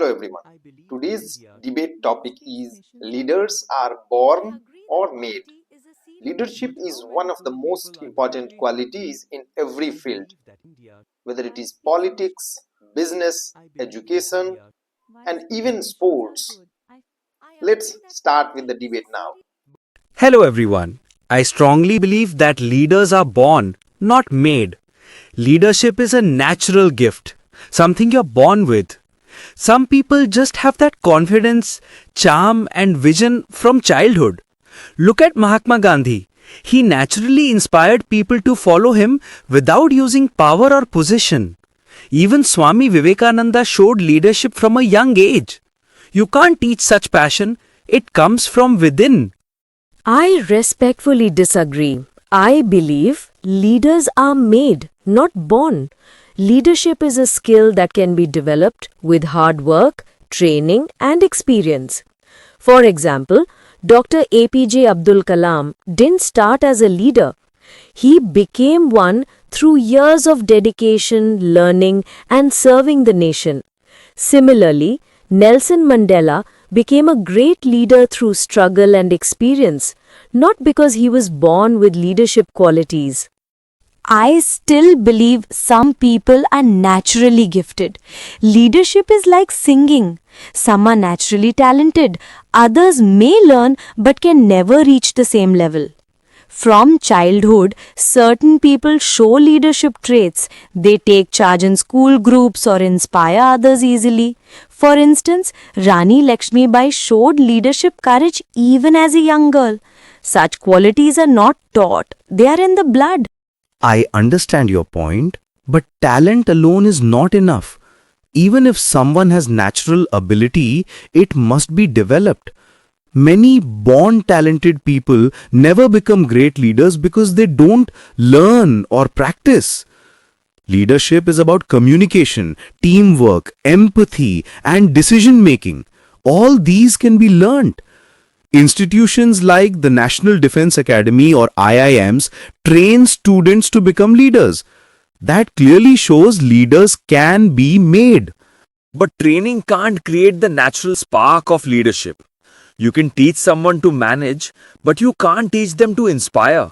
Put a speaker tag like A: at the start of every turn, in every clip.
A: Hello everyone. Today's debate topic is leaders are born or made. Leadership is one of the most important qualities in every field, whether it is politics, business, education, and even sports. Let's start with the debate now.
B: Hello everyone. I strongly believe that leaders are born, not made. Leadership is a natural gift, something you're born with. Some people just have that confidence, charm, and vision from childhood. Look at Mahatma Gandhi. He naturally inspired people to follow him without using power or position. Even Swami Vivekananda showed leadership from a young age. You can't teach such passion, it comes from within.
C: I respectfully disagree. I believe leaders are made, not born. Leadership is a skill that can be developed with hard work, training, and experience. For example, Dr. APJ Abdul Kalam didn't start as a leader. He became one through years of dedication, learning, and serving the nation. Similarly, Nelson Mandela became a great leader through struggle and experience, not because he was born with leadership qualities. I still believe some people are naturally gifted. Leadership is like singing. Some are naturally talented, others may learn but can never reach the same level. From childhood, certain people show leadership traits. They take charge in school groups or inspire others easily. For instance, Rani Lakshmibai showed leadership courage even as a young girl. Such qualities are not taught, they are in the blood.
B: I understand your point, but talent alone is not enough. Even if someone has natural ability, it must be developed. Many born talented people never become great leaders because they don't learn or practice. Leadership is about communication, teamwork, empathy, and decision making. All these can be learnt. Institutions like the National Defense Academy or IIMs train students to become leaders. That clearly shows leaders can be made. But training can't create the natural spark of leadership. You can teach someone to manage, but you can't teach them to inspire.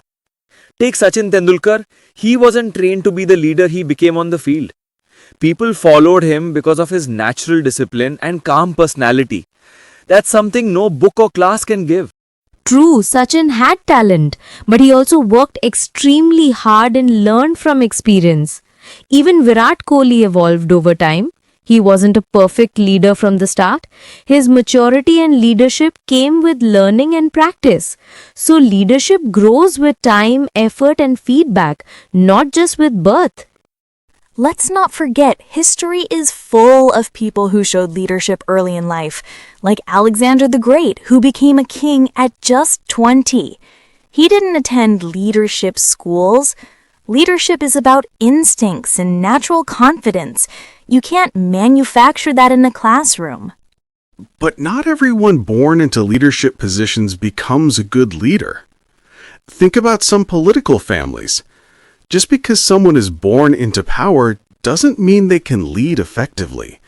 B: Take Sachin Tendulkar. He wasn't trained to be the leader he became on the field. People followed him because of his natural discipline and calm personality. That's something no book or class can give.
C: True, Sachin had talent, but he also worked extremely hard and learned from experience. Even Virat Kohli evolved over time. He wasn't a perfect leader from the start. His maturity and leadership came with learning and practice. So leadership grows with time, effort, and feedback, not just with birth.
D: Let's not forget, history is full of people who showed leadership early in life, like Alexander the Great, who became a king at just 20. He didn't attend leadership schools. Leadership is about instincts and natural confidence. You can't manufacture that in a classroom.
E: But not everyone born into leadership positions becomes a good leader. Think about some political families. Just because someone is born into power doesn't mean they can lead effectively.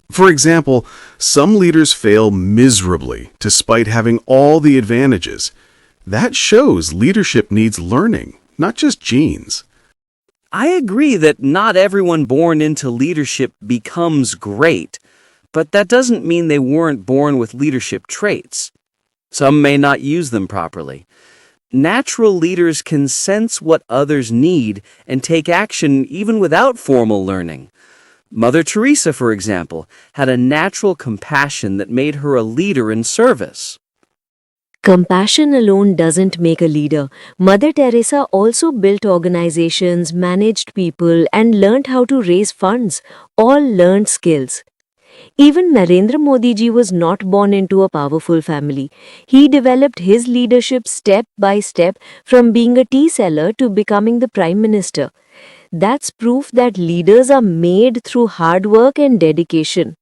E: For example, some leaders fail miserably despite having all the advantages. That shows leadership needs learning, not just genes.
B: I agree that not everyone born into leadership becomes great, but that doesn't mean they weren't born with leadership traits. Some may not use them properly. Natural leaders can sense what others need and take action even without formal learning. Mother Teresa, for example, had a natural compassion that made her a leader in service.
C: Compassion alone doesn't make a leader. Mother Teresa also built organizations, managed people, and learned how to raise funds, all learned skills. Even Narendra Modi ji was not born into a powerful family. He developed his leadership step by step from being a tea seller to becoming the Prime Minister. That's proof that leaders are made through hard work and dedication.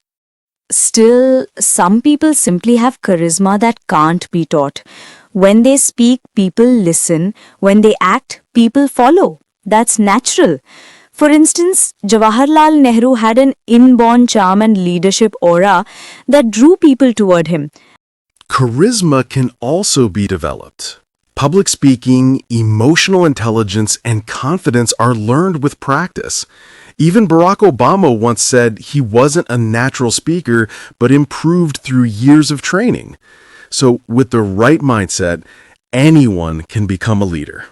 D: Still, some people simply have charisma that can't be taught. When they speak, people listen. When they act, people follow. That's natural. For instance, Jawaharlal Nehru had an inborn charm and leadership aura that drew people toward him.
E: Charisma can also be developed. Public speaking, emotional intelligence, and confidence are learned with practice. Even Barack Obama once said he wasn't a natural speaker, but improved through years of training. So, with the right mindset, anyone can become a leader.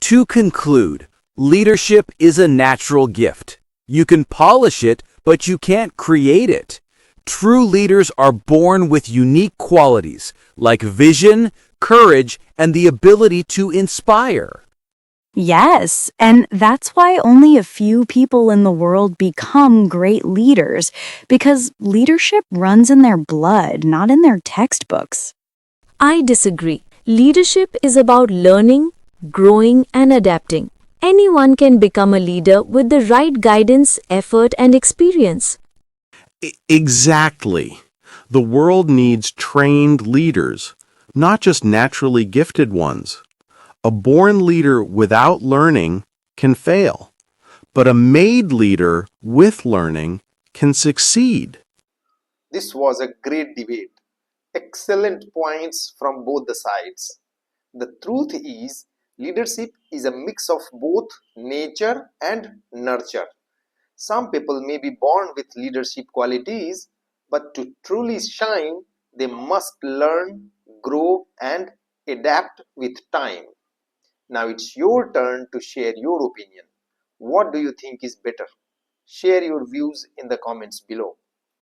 B: To conclude, leadership is a natural gift. You can polish it, but you can't create it. True leaders are born with unique qualities like vision, courage, and the ability to inspire.
D: Yes, and that's why only a few people in the world become great leaders, because leadership runs in their blood, not in their textbooks.
C: I disagree. Leadership is about learning, growing, and adapting. Anyone can become a leader with the right guidance, effort, and experience.
E: Exactly. The world needs trained leaders, not just naturally gifted ones. A born leader without learning can fail, but a made leader with learning can succeed.
A: This was a great debate. Excellent points from both the sides. The truth is, leadership is a mix of both nature and nurture. Some people may be born with leadership qualities, but to truly shine, they must learn, grow, and adapt with time. Now it's your turn to share your opinion. What do you think is better? Share your views in the comments below.